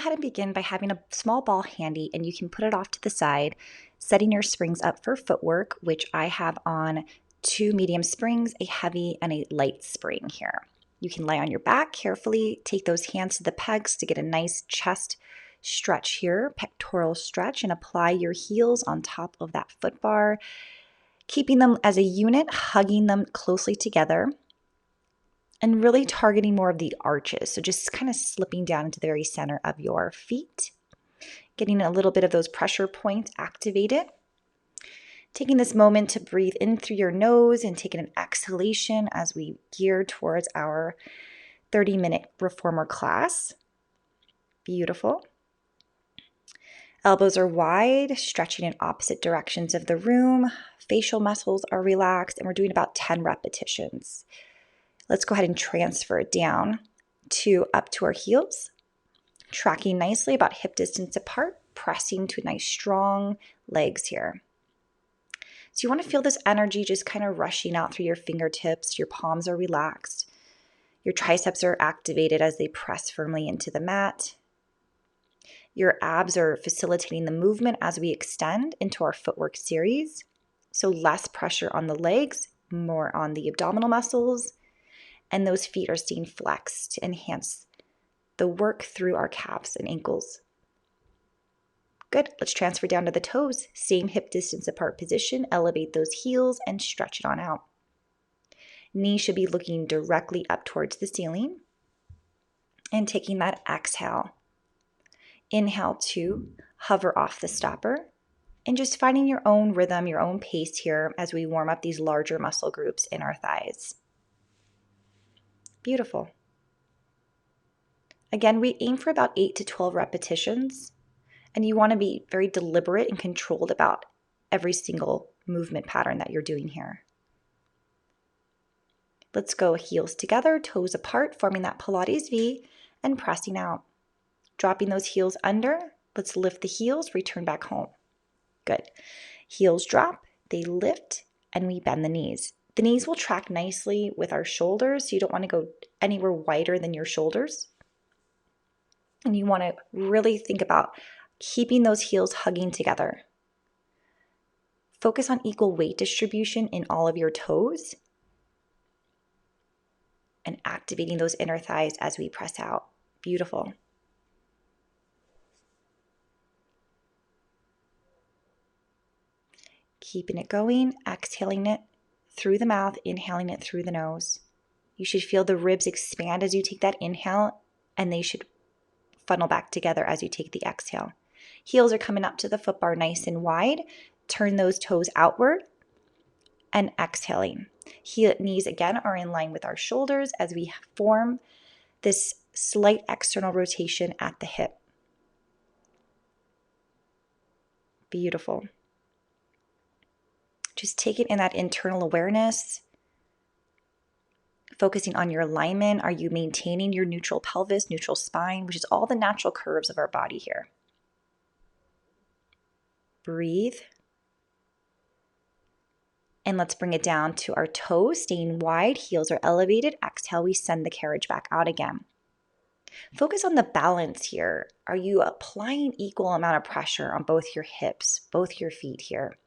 ahead and begin by having a small ball handy, and you can put it off to the side, setting your springs up for footwork, which I have on 2 medium springs, a heavy and a light spring here. You can lay on your back carefully, take those hands to the pegs to get a nice chest stretch here, pectoral stretch, and apply your heels on top of that foot bar, keeping them as a unit, hugging them closely together, and really targeting more of the arches. So just kind of slipping down into the very center of your feet, getting a little bit of those pressure points activated. Taking this moment to breathe in through your nose and taking an exhalation as we gear towards our 30-minute reformer class. Beautiful. Elbows are wide, stretching in opposite directions of the room. Facial muscles are relaxed, and we're doing about 10 repetitions. Let's go ahead and transfer it down to up to our heels, tracking nicely about hip distance apart, pressing to nice strong legs here. So you want to feel this energy just kind of rushing out through your fingertips. Your palms are relaxed. Your triceps are activated as they press firmly into the mat. Your abs are facilitating the movement as we extend into our footwork series. So less pressure on the legs, more on the abdominal muscles. And those feet are staying flexed to enhance the work through our calves and ankles. Good. Let's transfer down to the toes. Same hip distance apart position. Elevate those heels and stretch it on out. Knees should be looking directly up towards the ceiling. And taking that exhale. Inhale to hover off the stopper. And just finding your own rhythm, your own pace here as we warm up these larger muscle groups in our thighs. Beautiful. Again, we aim for about 8 to 12 repetitions, and you want to be very deliberate and controlled about every single movement pattern that you're doing here. Let's go heels together, toes apart, forming that Pilates V, and pressing out. Dropping those heels under. Let's lift the heels, return back home. Good. Heels drop, they lift, and we bend the knees. The knees will track nicely with our shoulders, so you don't want to go anywhere wider than your shoulders. And you want to really think about keeping those heels hugging together. Focus on equal weight distribution in all of your toes and activating those inner thighs as we press out. Beautiful. Keeping it going, exhaling it through the mouth, inhaling it through the nose. You should feel the ribs expand as you take that inhale, and they should funnel back together as you take the exhale. Heels are coming up to the foot bar nice and wide. Turn those toes outward and exhaling. Knees again are in line with our shoulders as we form this slight external rotation at the hip. Beautiful. Just take it in that internal awareness, focusing on your alignment. Are you maintaining your neutral pelvis, neutral spine, which is all the natural curves of our body here? Breathe. And let's bring it down to our toes, staying wide, heels are elevated. Exhale, we send the carriage back out again. Focus on the balance here. Are you applying equal amount of pressure on both your hips, both your feet here?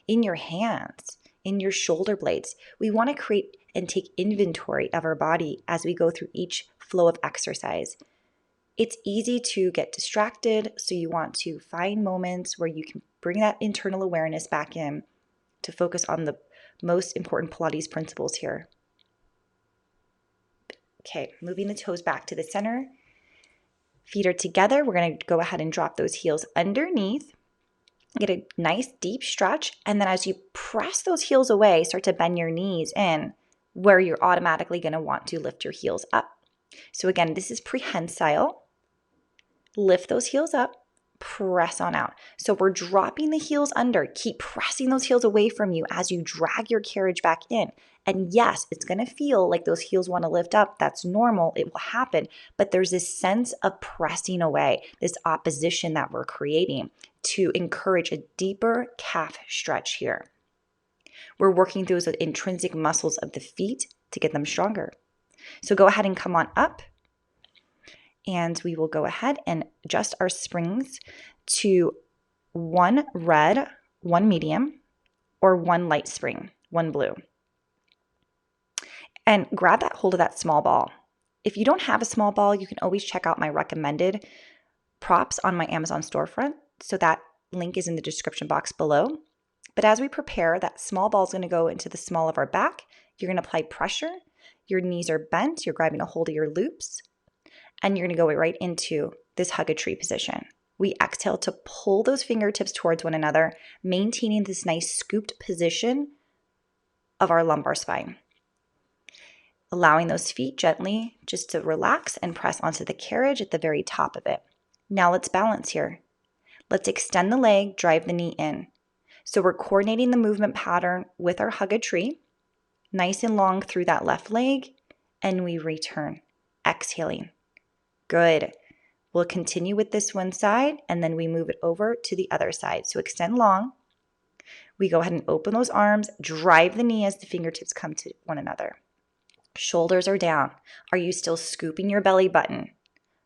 In your hands, in your shoulder blades. We want to create and take inventory of our body as we go through each flow of exercise. It's easy to get distracted, so you want to find moments where you can bring that internal awareness back in to focus on the most important Pilates principles here. Okay, moving the toes back to the center. Feet are together. We're going to go ahead and drop those heels underneath. Get a nice deep stretch, and then as you press those heels away, start to bend your knees in where you're automatically going to want to lift your heels up. So again, this is prehensile. Lift those heels up, press on out. So we're dropping the heels under. Keep pressing those heels away from you as you drag your carriage back in. And yes, it's going to feel like those heels want to lift up. That's normal. It will happen. But there's this sense of pressing away, this opposition that we're creating to encourage a deeper calf stretch here. We're working through those intrinsic muscles of the feet to get them stronger. So go ahead and come on up. And we will go ahead and adjust our springs to 1 red, 1 medium, or 1 light spring, 1 blue. And grab that hold of that small ball. If you don't have a small ball, you can always check out my recommended props on my Amazon storefront. So that link is in the description box below. But as we prepare, that small ball is going to go into the small of our back. You're going to apply pressure. Your knees are bent. You're grabbing a hold of your loops. And you're going to go right into this hug a tree position. We exhale to pull those fingertips towards one another, maintaining this nice scooped position of our lumbar spine. Allowing those feet gently just to relax and press onto the carriage at the very top of it. Now let's balance here. Let's extend the leg, drive the knee in. So we're coordinating the movement pattern with our hug a tree, nice and long through that left leg, and we return, exhaling. Good. We'll continue with this one side, and then we move it over to the other side. So extend long. We go ahead and open those arms, drive the knee as the fingertips come to one another. Shoulders are down. Are you still scooping your belly button?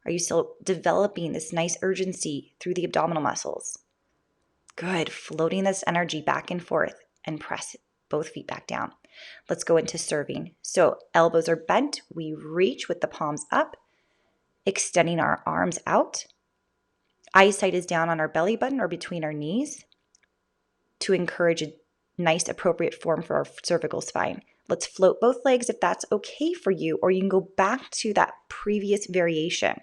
Are you still developing this nice urgency through the abdominal muscles? Good. Floating this energy back and forth and press both feet back down. Let's go into serving. So elbows are bent. We reach with the palms up, extending our arms out. Eyesight is down on our belly button or between our knees to encourage a nice appropriate form for our cervical spine. Let's float both legs if that's okay for you, or you can go back to that previous variation.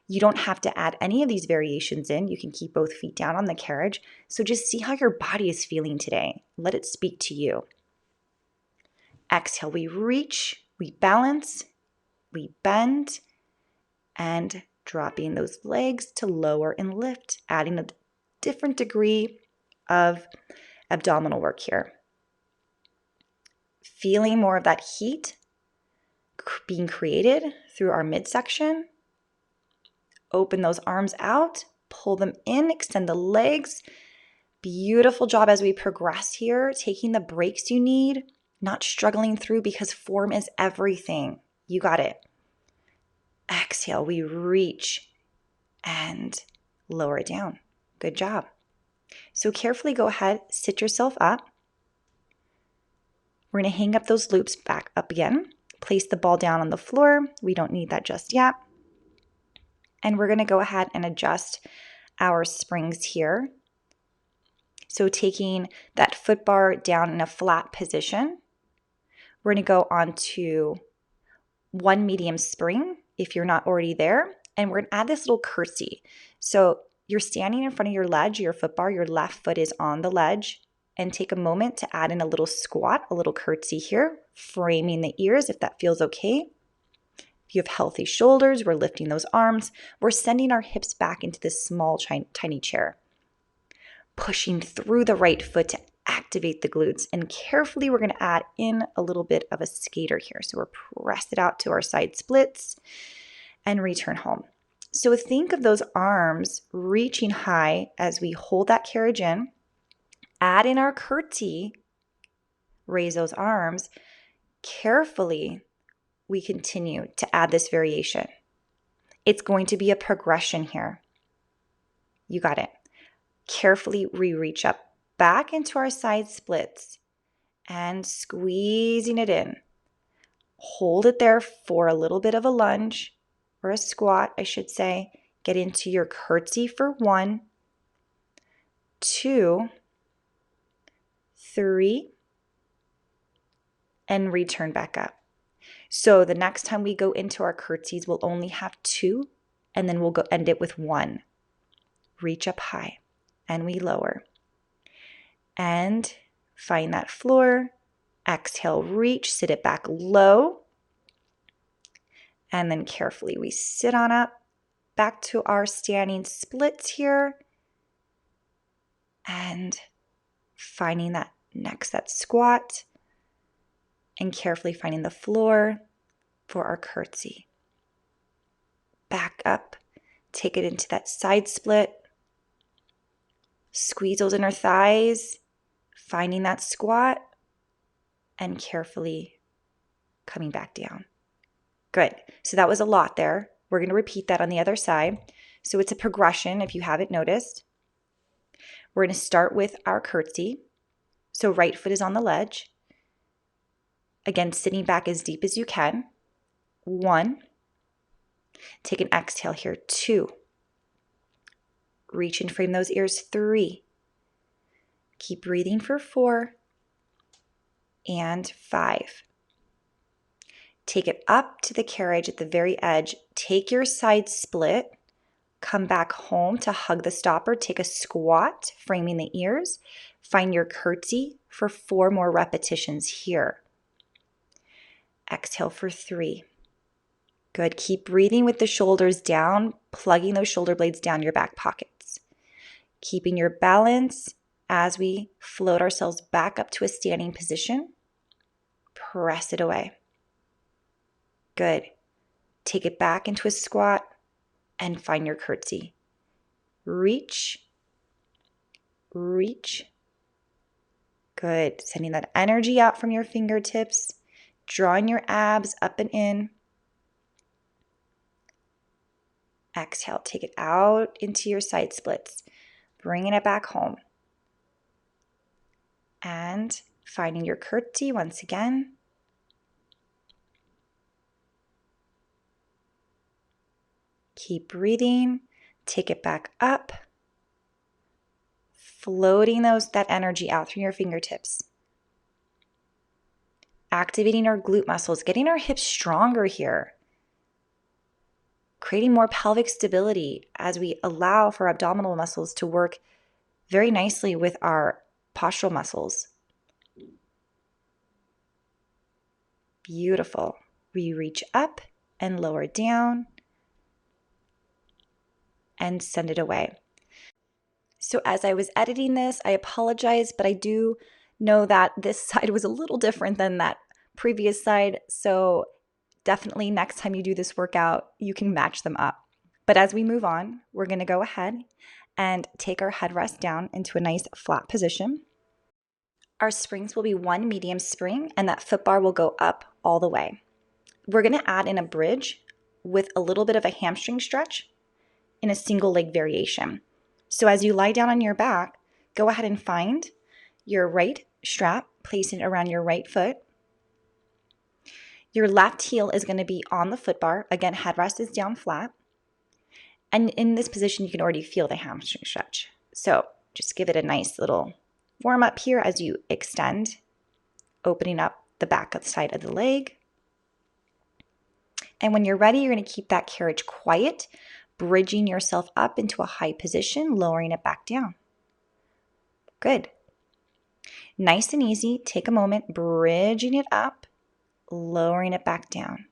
You don't have to add any of these variations in. You can keep both feet down on the carriage. So just see how your body is feeling today. Let it speak to you. Exhale, we reach, we balance, we bend, and dropping those legs to lower and lift, adding a different degree of abdominal work here. Feeling more of that heat being created through our midsection. Open those arms out, pull them in, extend the legs. Beautiful job as we progress here, taking the breaks you need, not struggling through because form is everything. You got it. Exhale, we reach and lower it down. Good job. So carefully go ahead, sit yourself up. We're going to hang up those loops back up again. Place the ball down on the floor. We don't need that just yet. And we're going to go ahead and adjust our springs here. So taking that foot bar down in a flat position, we're going to go on to 1 medium spring if you're not already there. And we're going to add this little curtsy. So you're standing in front of your ledge, your foot bar, your left foot is on the ledge. And take a moment to add in a little squat, a little curtsy here, framing the ears if that feels okay. If you have healthy shoulders, we're lifting those arms. We're sending our hips back into this small, tiny chair. Pushing through the right foot to activate the glutes. And carefully, we're going to add in a little bit of a skater here. So we're pressed it out to our side splits and return home. So think of those arms reaching high as we hold that carriage in. Add in our curtsy, raise those arms. Carefully, we continue to add this variation. It's going to be a progression here. You got it. Carefully, we reach up back into our side splits and squeezing it in. Hold it there for a little bit of a lunge or a squat, I should say. Get into your curtsy for 1, 2, 3, and return back up. So the next time we go into our curtsies, we'll only have 2, and then we'll go end it with 1. Reach up high, and we lower. And find that floor. Exhale, reach, sit it back low. And then carefully we sit on up, back to our standing splits here. And finding that squat, and carefully finding the floor for our curtsy. Back up, take it into that side split, squeeze those inner thighs, finding that squat, and carefully coming back down. Good. So that was a lot there. We're going to repeat that on the other side. So it's a progression if you haven't noticed. We're going to start with our curtsy. So right foot is on the ledge. Again, sitting back as deep as you can. 1. Take an exhale here. 2. Reach and frame those ears. 3. Keep breathing for 4. And 5. Take it up to the carriage at the very edge. Take your side split. Come back home to hug the stopper. Take a squat, framing the ears. Find your curtsy for 4 more repetitions here. Exhale for 3. Good. Keep breathing with the shoulders down, plugging those shoulder blades down your back pockets. Keeping your balance as we float ourselves back up to a standing position. Press it away. Good. Take it back into a squat and find your curtsy. Reach. Reach. Good. Sending that energy out from your fingertips. Drawing your abs up and in. Exhale. Take it out into your side splits. Bringing it back home. And finding your curtsy once again. Keep breathing. Take it back up. Floating that energy out through your fingertips. Activating our glute muscles, getting our hips stronger here. Creating more pelvic stability as we allow for abdominal muscles to work very nicely with our postural muscles. Beautiful. We reach up and lower down and send it away. So as I was editing this, I apologize, but I do know that this side was a little different than that previous side. So definitely next time you do this workout, you can match them up. But as we move on, we're going to go ahead and take our headrest down into a nice flat position. Our springs will be 1 medium spring, and that foot bar will go up all the way. We're going to add in a bridge with a little bit of a hamstring stretch in a single leg variation. So as you lie down on your back, go ahead and find your right strap, place it around your right foot. Your left heel is going to be on the foot bar. Again, headrest is down flat. And in this position, you can already feel the hamstring stretch. So just give it a nice little warm up here as you extend, opening up the back of the side of the leg. And when you're ready, you're going to keep that carriage quiet, bridging yourself up into a high position, lowering it back down. Good. Nice and easy. Take a moment, bridging it up, lowering it back down,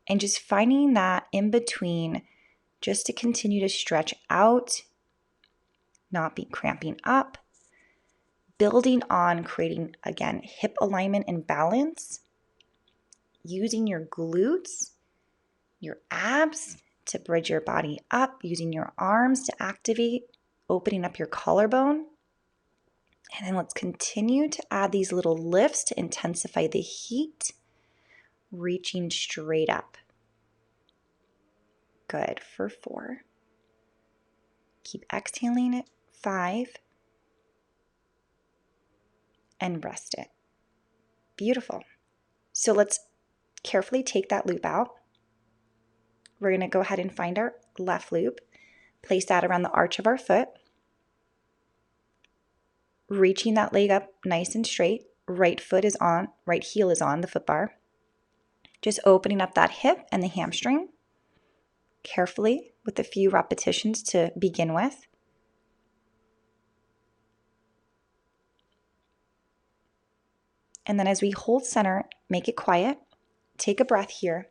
and just finding that in between just to continue to stretch out, not be cramping up, building on creating, again, hip alignment and balance, using your glutes, your abs to bridge your body up, using your arms to activate, opening up your collarbone. And then let's continue to add these little lifts to intensify the heat, reaching straight up. Good for 4. Keep exhaling it. 5. And rest it. Beautiful. So let's carefully take that loop out. We're going to go ahead and find our left loop, place that around the arch of our foot, reaching that leg up nice and straight. Right heel is on the foot bar. Just opening up that hip and the hamstring carefully with a few repetitions to begin with. And then as we hold center, make it quiet. Take a breath here.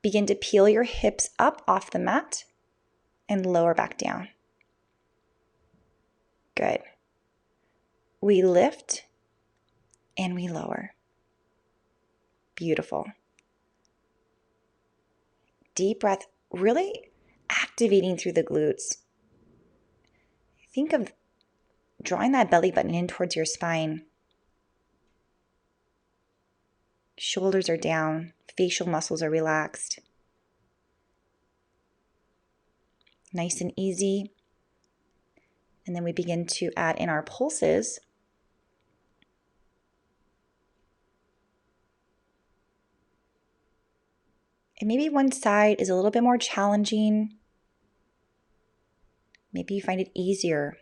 Begin to peel your hips up off the mat and lower back down. Good. We lift and we lower. Beautiful. Deep breath, really activating through the glutes. Think of drawing that belly button in towards your spine. Shoulders are down, facial muscles are relaxed. Nice and easy. And then we begin to add in our pulses. And maybe one side is a little bit more challenging. Maybe you find it easier.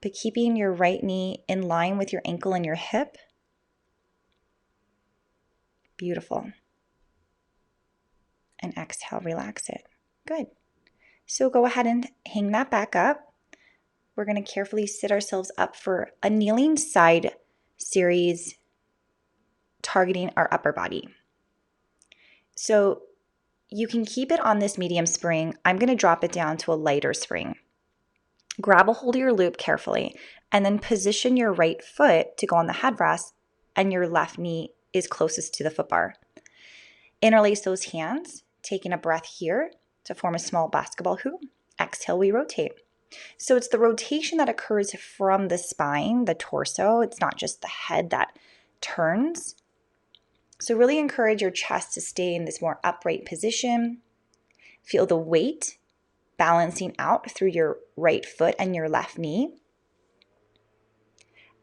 But keeping your right knee in line with your ankle and your hip. Beautiful. And exhale, relax it. Good. So go ahead and hang that back up. We're going to carefully sit ourselves up for a kneeling side series targeting our upper body. So you can keep it on this medium spring. I'm going to drop it down to a lighter spring. Grab a hold of your loop carefully and then position your right foot to go on the headrest and your left knee is closest to the foot bar. Interlace those hands, taking a breath here to form a small basketball hoop. Exhale, we rotate. So it's the rotation that occurs from the spine, the torso. It's not just the head that turns. So really encourage your chest to stay in this more upright position. Feel the weight balancing out through your right foot and your left knee.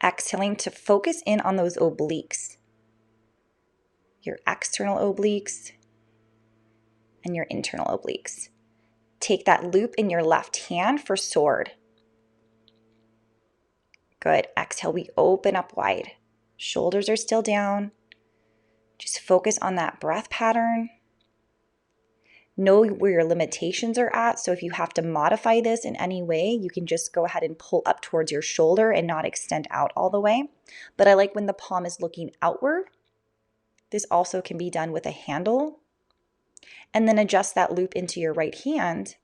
Exhaling to focus in on those obliques. Your external obliques and your internal obliques. Take that loop in your left hand for sword. Good. Exhale, we open up wide. Shoulders are still down. Just focus on that breath pattern. Know where your limitations are at. So if you have to modify this in any way, you can just go ahead and pull up towards your shoulder and not extend out all the way. But I like when the palm is looking outward. This also can be done with a handle. And then adjust that loop into your right hand.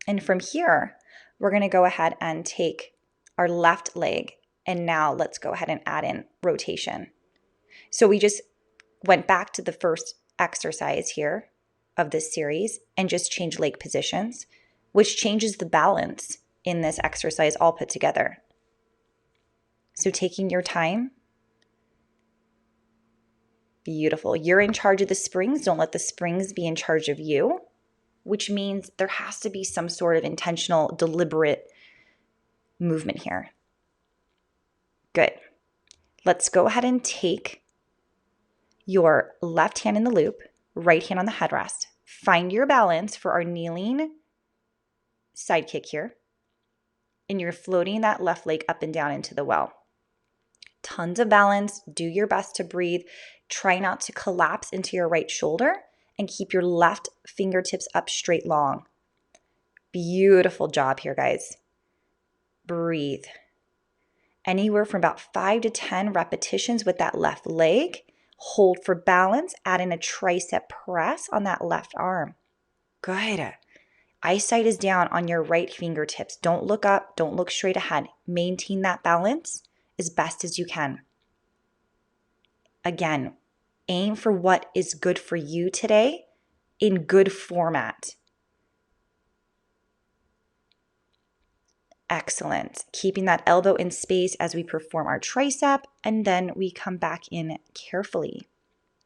And from here, we're going to go ahead and take our left leg. And now let's go ahead and add in rotation. So we just went back to the first exercise here of this series and just changed leg positions, which changes the balance in this exercise all put together. So taking your time. Beautiful. You're in charge of the springs. Don't let the springs be in charge of you, which means there has to be some sort of intentional, deliberate movement here. Good. Let's go ahead and take your left hand in the loop, right hand on the headrest. Find your balance for our kneeling side kick here. And you're floating that left leg up and down into the well. Tons of balance. Do your best to breathe. Try not to collapse into your right shoulder and keep your left fingertips up straight long. Beautiful job here, guys. Breathe. Anywhere from about 5 to 10 repetitions with that left leg. Hold for balance. Add in a tricep press on that left arm. Good. Eyesight is down on your right fingertips. Don't look up. Don't look straight ahead. Maintain that balance as best as you can. Again, aim for what is good for you today in good format. Excellent. Keeping that elbow in space as we perform our tricep, and then we come back in carefully.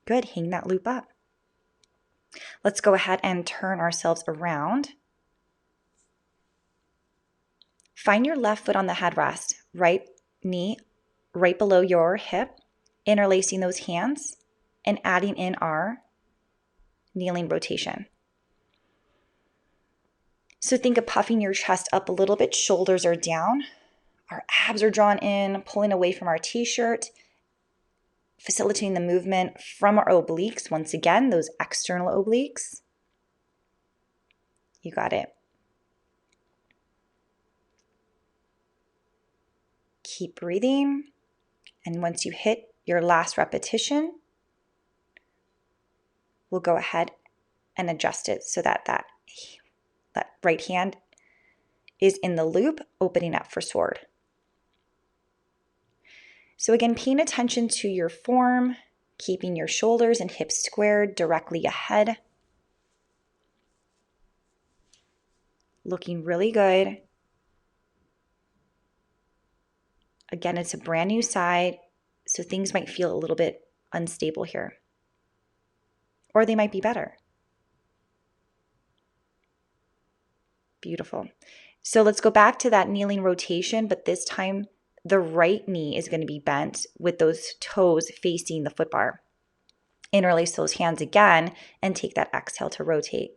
Good. Hang that loop up. Let's go ahead and turn ourselves around. Find your left foot on the headrest, right knee right below your hip, interlacing those hands and adding in our kneeling rotation. So think of puffing your chest up a little bit, shoulders are down, our abs are drawn in, pulling away from our t-shirt, facilitating the movement from our obliques. Once again, those external obliques. You got it. Keep breathing. And once you hit your last repetition, we'll go ahead and adjust it so that that right hand is in the loop, opening up for sword. So again, paying attention to your form, keeping your shoulders and hips squared directly ahead. Looking really good. Again, it's a brand new side, so things might feel a little bit unstable here. Or they might be better. Beautiful. So let's go back to that kneeling rotation, but this time the right knee is going to be bent with those toes facing the foot bar. Interlace those hands again and take that exhale to rotate.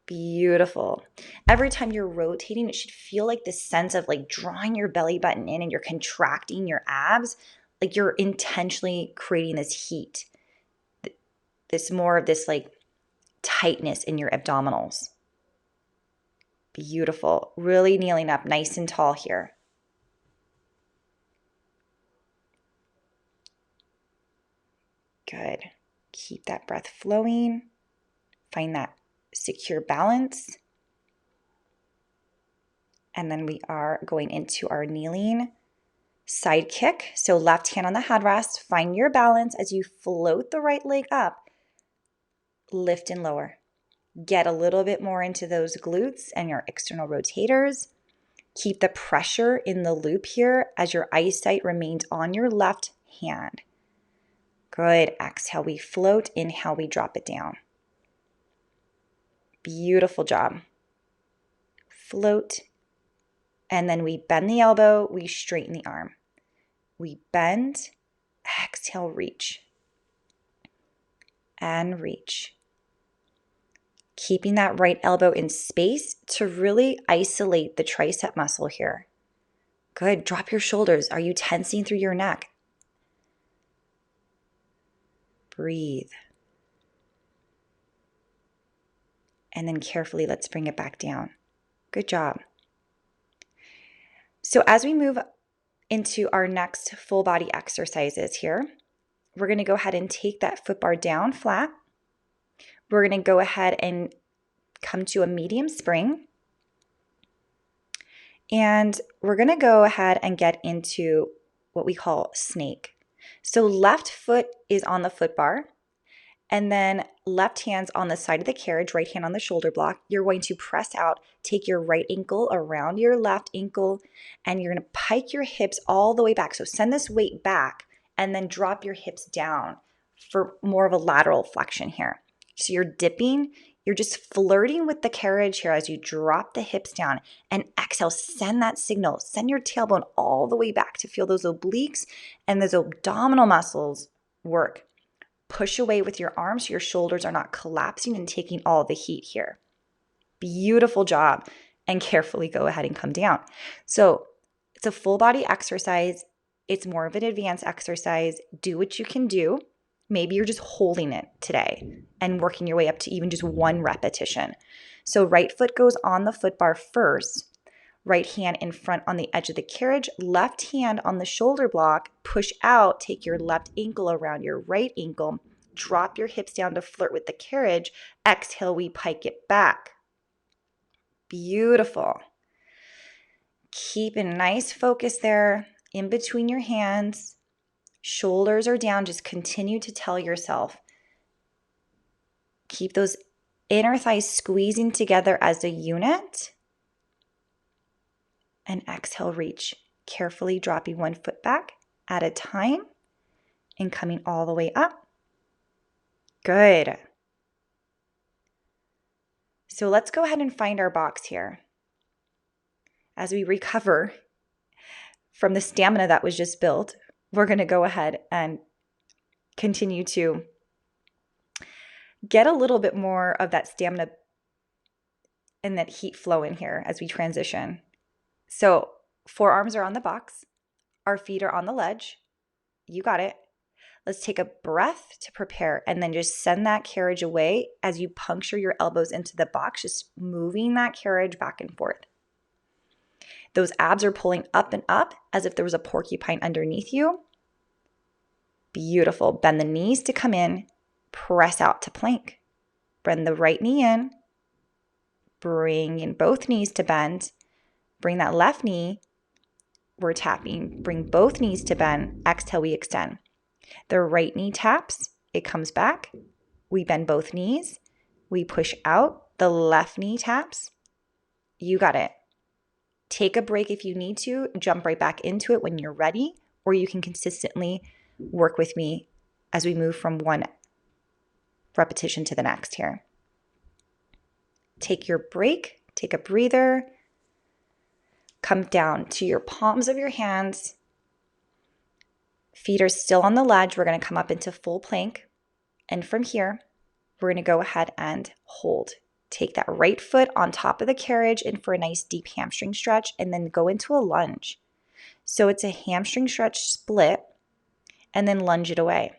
Beautiful. Every time you're rotating, it should feel like this sense of like drawing your belly button in and you're contracting your abs, like you're intentionally creating this heat, this more of this like tightness in your abdominals. Beautiful. Really kneeling up nice and tall here. Good. Keep that breath flowing. Find that secure balance. And then we are going into our kneeling side kick. So left hand on the headrest. Find your balance as you float the right leg up. Lift and lower. Get a little bit more into those glutes and your external rotators. Keep the pressure in the loop here as your eyesight remains on your left hand. Good. Exhale, we float. Inhale, we drop it down. Beautiful job. Float. And then we bend the elbow, we straighten the arm. We bend, exhale, reach. And reach. Keeping that right elbow in space to really isolate the tricep muscle here. Good. Drop your shoulders. Are you tensing through your neck? Breathe. And then carefully, let's bring it back down. Good job. So as we move into our next full body exercises here, we're going to go ahead and take that foot bar down flat. We're going to go ahead and come to a medium spring. And we're going to go ahead and get into what we call snake. So left foot is on the foot bar. And then left hand's on the side of the carriage, right hand on the shoulder block. You're going to press out, take your right ankle around your left ankle, and you're going to pike your hips all the way back. So send this weight back and then drop your hips down for more of a lateral flexion here. So you're dipping, you're just flirting with the carriage here as you drop the hips down and exhale, send that signal, send your tailbone all the way back to feel those obliques and those abdominal muscles work. Push away with your arms so your shoulders are not collapsing and taking all the heat here. Beautiful job. And carefully go ahead and come down. So it's a full body exercise. It's more of an advanced exercise. Do what you can do. Maybe you're just holding it today and working your way up to even just one repetition. So right foot goes on the foot bar first. Right hand in front on the edge of the carriage, left hand on the shoulder block, push out, take your left ankle around your right ankle, drop your hips down to flirt with the carriage, exhale, we pike it back. Beautiful. Keep a nice focus there in between your hands. Shoulders are down, just continue to tell yourself. Keep those inner thighs squeezing together as a unit. And exhale, reach. Carefully dropping one foot back at a time and coming all the way up. Good. So let's go ahead and find our box here. As we recover from the stamina that was just built, we're going to go ahead and continue to get a little bit more of that stamina and that heat flow in here as we transition. So forearms are on the box. Our feet are on the ledge. You got it. Let's take a breath to prepare and then just send that carriage away as you puncture your elbows into the box, just moving that carriage back and forth. Those abs are pulling up and up as if there was a porcupine underneath you. Beautiful. Bend the knees to come in. Press out to plank. Bend the right knee in. Bring in both knees to bend. Bring that left knee. We're tapping. Bring both knees to bend. Exhale, we extend. The right knee taps. It comes back. We bend both knees. We push out. The left knee taps. You got it. Take a break if you need to. Jump right back into it when you're ready, or you can consistently work with me as we move from one repetition to the next here. Take your break, take a breather, come down to your palms of your hands. Feet are still on the ledge. We're going to come up into full plank. And from here, we're going to go ahead and hold. Take that right foot on top of the carriage in for a nice deep hamstring stretch, and then go into a lunge. So it's a hamstring stretch split, and then lunge it away.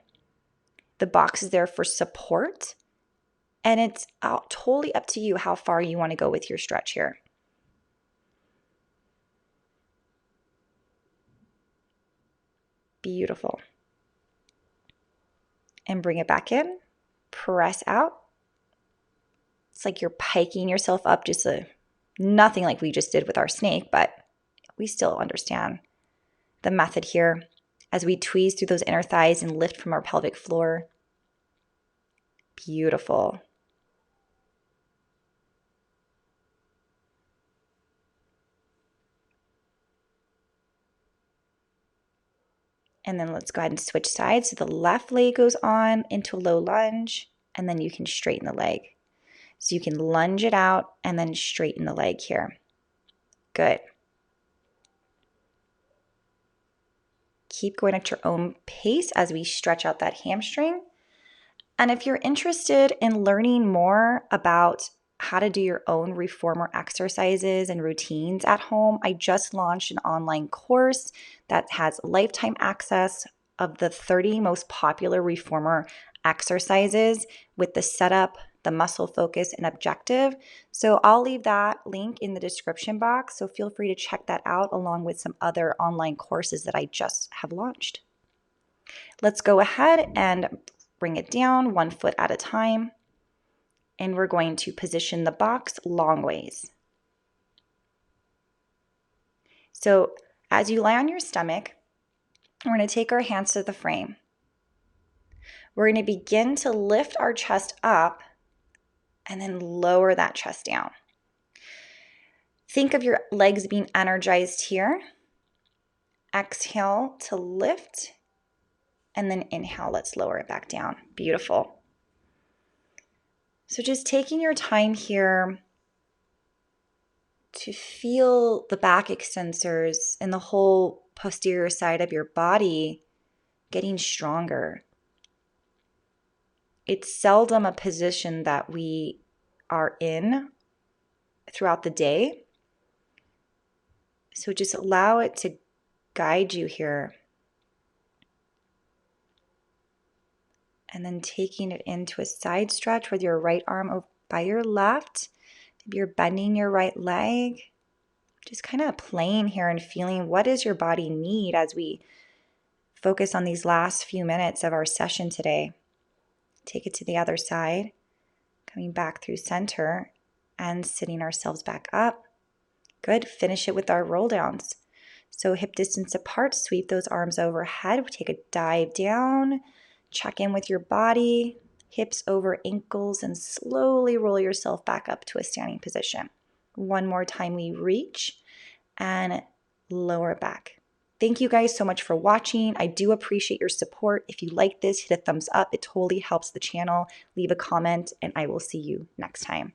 The box is there for support, and it's totally up to you how far you want to go with your stretch here. Beautiful. And bring it back in. Press out. It's like you're piking yourself up, just nothing like we just did with our snake, but we still understand the method here as we tweeze through those inner thighs and lift from our pelvic floor. Beautiful. And then let's go ahead and switch sides. So the left leg goes on into a low lunge, and then you can straighten the leg. So you can lunge it out and then straighten the leg here. Good. Keep going at your own pace as we stretch out that hamstring. And if you're interested in learning more about how to do your own reformer exercises and routines at home, I just launched an online course that has lifetime access of the 30 most popular reformer exercises with the setup, the muscle focus, and objective. So I'll leave that link in the description box. So feel free to check that out along with some other online courses that I just have launched. Let's go ahead and bring it down 1 foot at a time. And we're going to position the box long ways. So as you lie on your stomach, we're going to take our hands to the frame. We're going to begin to lift our chest up and then lower that chest down. Think of your legs being energized here. Exhale to lift, and then inhale, let's lower it back down. Beautiful. So just taking your time here to feel the back extensors and the whole posterior side of your body getting stronger. It's seldom a position that we are in throughout the day. So just allow it to guide you here. And then taking it into a side stretch with your right arm by your left. Maybe you're bending your right leg. Just kind of playing here and feeling what does your body need as we focus on these last few minutes of our session today. Take it to the other side, coming back through center and sitting ourselves back up. Good. Finish it with our roll downs. So hip distance apart, sweep those arms overhead. Take a dive down. Check in with your body, hips over ankles, and slowly roll yourself back up to a standing position. One more time, we reach and lower back. Thank you guys so much for watching. I do appreciate your support. If you like this, hit a thumbs up. It totally helps the channel. Leave a comment, and I will see you next time.